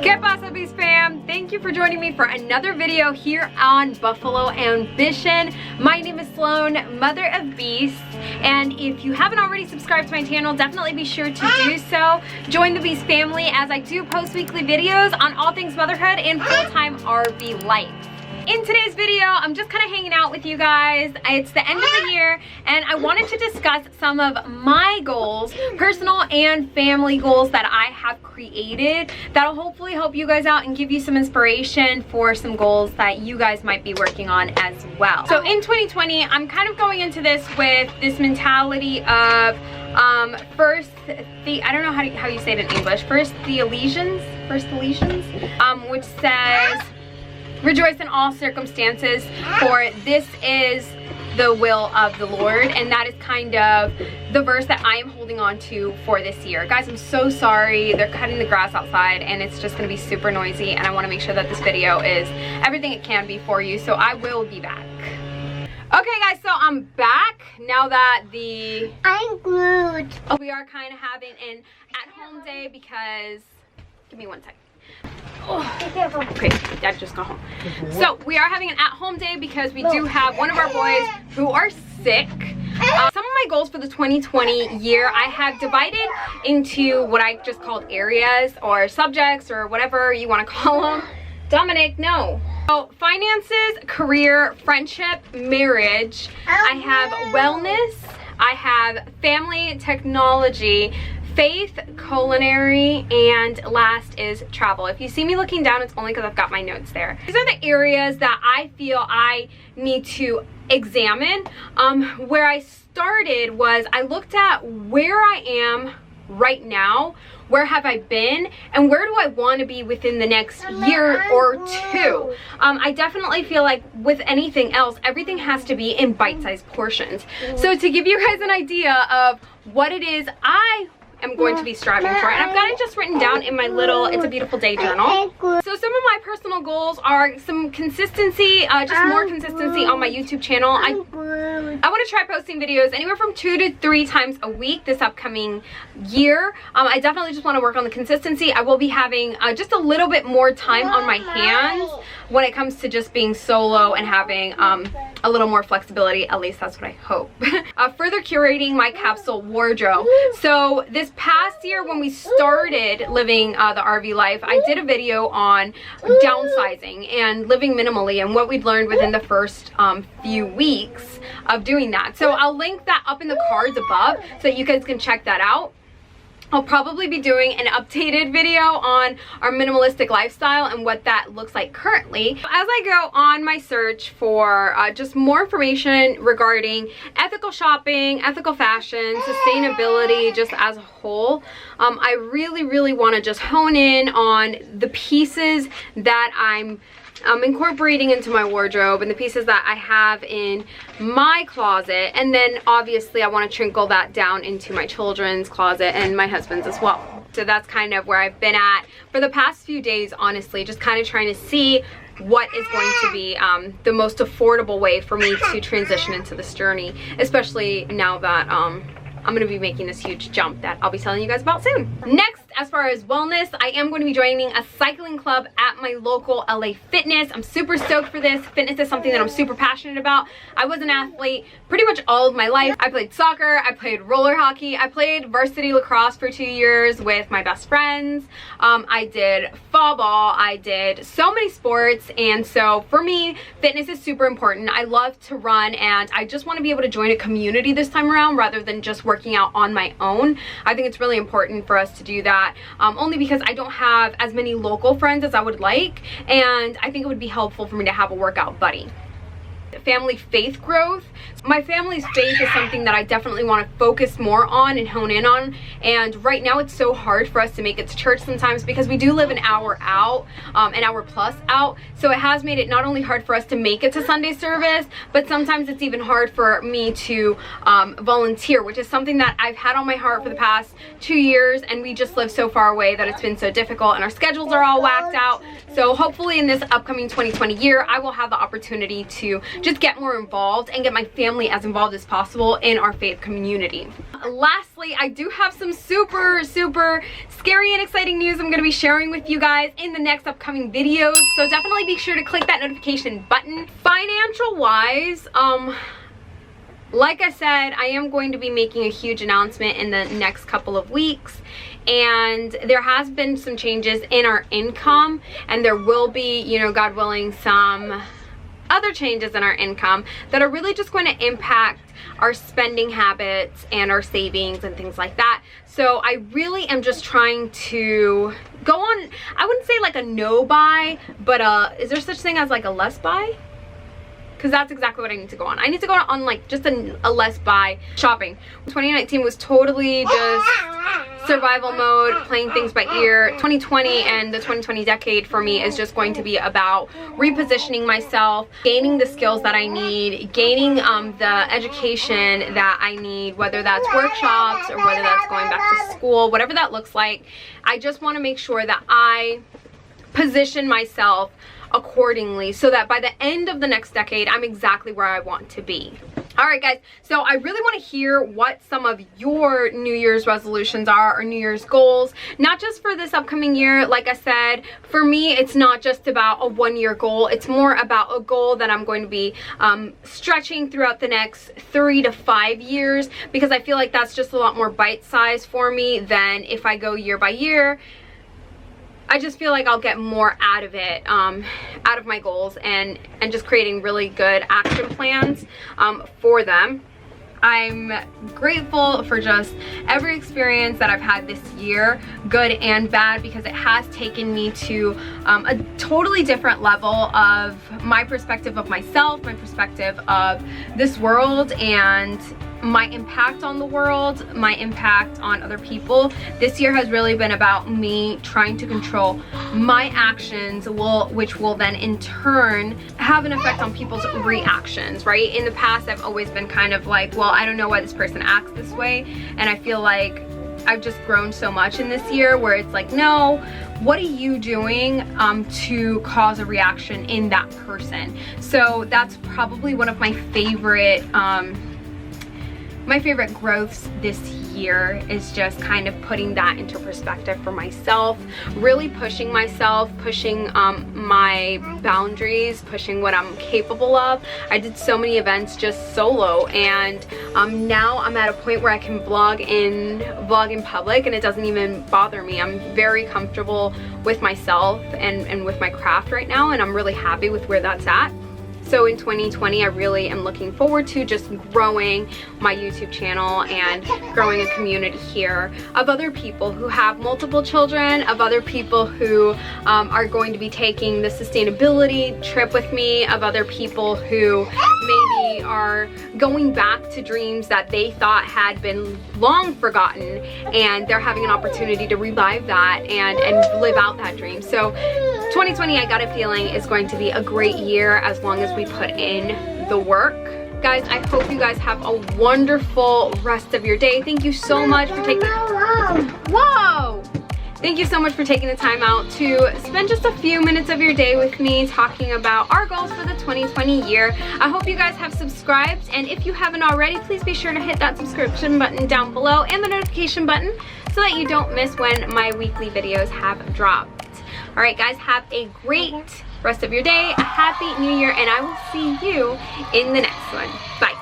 ¿Qué pasa, Beast fam? Thank you for joining me for another video here on Buffalo Ambition. My name is Sloan, Mother of Beasts, and if you haven't already subscribed to my channel, definitely be sure to do so. Join the Beast family as I do post weekly videos on all things motherhood and full-time RV life. In today's video, I'm just kind of hanging out with you guys. It's the end of the year and I wanted to discuss some of my goals, personal and family goals that I have created that'll hopefully help you guys out and give you some inspiration for some goals that you guys might be working on as well. So in 2020, I'm kind of going into this with this mentality of I don't know how you say it in English, first the Elysians, which says, rejoice in all circumstances, for this is the will of the Lord. And that is kind of the verse that I am holding on to for this year. Guys, I'm so sorry. They're cutting the grass outside and it's just going to be super noisy, and I want to make sure that this video is everything it can be for you. So I will be back. Okay guys, so I'm back now that I'm glued. We are kind of having an at-home day because, give me one second. Oh, okay, Dad just got home. So we are having an at-home day because we do have one of our boys who are sick. Some of my goals for the 2020 year, I have divided into what I just called areas or subjects or whatever you want to call them. Dominic, no. So finances, career, friendship, marriage. I have wellness. I have family, technology, faith, culinary, and last is travel. If you see me looking down, it's only because I've got my notes there. These are the areas that I feel I need to examine. Where I started was I looked at where I am right now, where have I been, and where do I want to be within the next year or two. I definitely feel like with anything else, everything has to be in bite-sized portions. So to give you guys an idea of what it is I am going to be striving for, and I've got it just written down in my little It's a Beautiful Day journal. So some of my personal goals are some consistency, just more consistency on my YouTube channel. I want to try posting videos anywhere from 2 to 3 times a week this upcoming year. I definitely just want to work on the consistency. I will be having just a little bit more time on my hands when it comes to just being solo and having a little more flexibility. At least that's what I hope. Further curating my capsule wardrobe. So this past year when we started living the RV life, I did a video on downsizing and living minimally and what we'd learned within the first few weeks of doing that. So I'll link that up in the cards above so that you guys can check that out. I'll probably be doing an updated video on our minimalistic lifestyle and what that looks like currently. As I go on my search for just more information regarding ethical shopping, ethical fashion, sustainability, just as a whole, I really want to just hone in on the pieces that I'm incorporating into my wardrobe and the pieces that I have in my closet, and then obviously I want to trickle that down into my children's closet and my husband's as well. So that's kind of where I've been at for the past few days, honestly, just kind of trying to see what is going to be the most affordable way for me to transition into this journey, especially now that I'm going to be making this huge jump that I'll be telling you guys about soon. Next, as far as wellness, I am going to be joining a cycling club at my local LA Fitness. I'm super stoked for this. Fitness is something that I'm super passionate about. I was an athlete pretty much all of my life. I played soccer, I played roller hockey, I played varsity lacrosse for 2 years with my best friends. I did fall ball, I did so many sports, and so for me, fitness is super important. I love to run and I just want to be able to join a community this time around rather than just working out on my own. I think it's really important for us to do that. Only because I don't have as many local friends as I would like, and I think it would be helpful for me to have a workout buddy. Family faith growth. My family's faith is something that I definitely want to focus more on and hone in on, and right now it's so hard for us to make it to church sometimes because we do live an hour out, an hour plus out, so it has made it not only hard for us to make it to Sunday service, but sometimes it's even hard for me to volunteer, which is something that I've had on my heart for the past 2 years, and we just live so far away that it's been so difficult and our schedules are all whacked out. So hopefully in this upcoming 2020 year, I will have the opportunity to just get more involved and get my family as involved as possible in our faith community. Lastly, I do have some super scary and exciting news I'm going to be sharing with you guys in the next upcoming videos. So definitely be sure to click that notification button. Financial wise, like I said, I am going to be making a huge announcement in the next couple of weeks, and there has been some changes in our income, and there will be, you know, God willing, some other changes in our income that are really just going to impact our spending habits and our savings and things like that. So I really am just trying to go on, I wouldn't say like a no buy, but is there such thing as like a less buy? Because that's exactly what I need to go on. I need to go on like just a less buy shopping. 2019 was totally just survival mode, playing things by ear. 2020 and the 2020 decade for me is just going to be about repositioning myself, gaining the skills that I need, gaining the education that I need, whether that's workshops or whether that's going back to school, whatever that looks like. I just want to make sure that I position myself accordingly so that by the end of the next decade, I'm exactly where I want to be. All right, guys, so I really want to hear what some of your New Year's resolutions are or New Year's goals, not just for this upcoming year. Like I said, for me, it's not just about a one-year goal. It's more about a goal that I'm going to be stretching throughout the next 3 to 5 years, because I feel like that's just a lot more bite-sized for me than if I go year by year. I just feel like I'll get more out of it, out of my goals, and just creating really good action plans for them. I'm grateful for just every experience that I've had this year, good and bad, because it has taken me to a totally different level of my perspective of myself, my perspective of this world, and my impact on the world, my impact on other people. This year has really been about me trying to control my actions, which will then in turn have an effect on people's reactions, right? In the past, I've always been kind of like, well, I don't know why this person acts this way. And I feel like I've just grown so much in this year where it's like, no, what are you doing to cause a reaction in that person? So that's probably one of my favorite growths this year, is just kind of putting that into perspective for myself, really pushing myself, pushing my boundaries, pushing what I'm capable of. I did so many events just solo, and now I'm at a point where I can vlog in public, and it doesn't even bother me. I'm very comfortable with myself and with my craft right now, and I'm really happy with where that's at. So in 2020, I really am looking forward to just growing my YouTube channel and growing a community here of other people who have multiple children, of other people who are going to be taking the sustainability trip with me, of other people who maybe are going back to dreams that they thought had been long forgotten, and they're having an opportunity to revive that and live out that dream. So 2020, I got a feeling, is going to be a great year as long as we put in the work. Guys, I hope you guys have a wonderful rest of your day. Thank you so much for taking Thank you so much for taking the time out to spend just a few minutes of your day with me talking about our goals for the 2020 year. I hope you guys have subscribed, and if you haven't already, please be sure to hit that subscription button down below and the notification button so that you don't miss when my weekly videos have dropped. All right, guys, have a great rest of your day, a happy new year, and I will see you in the next one. Bye.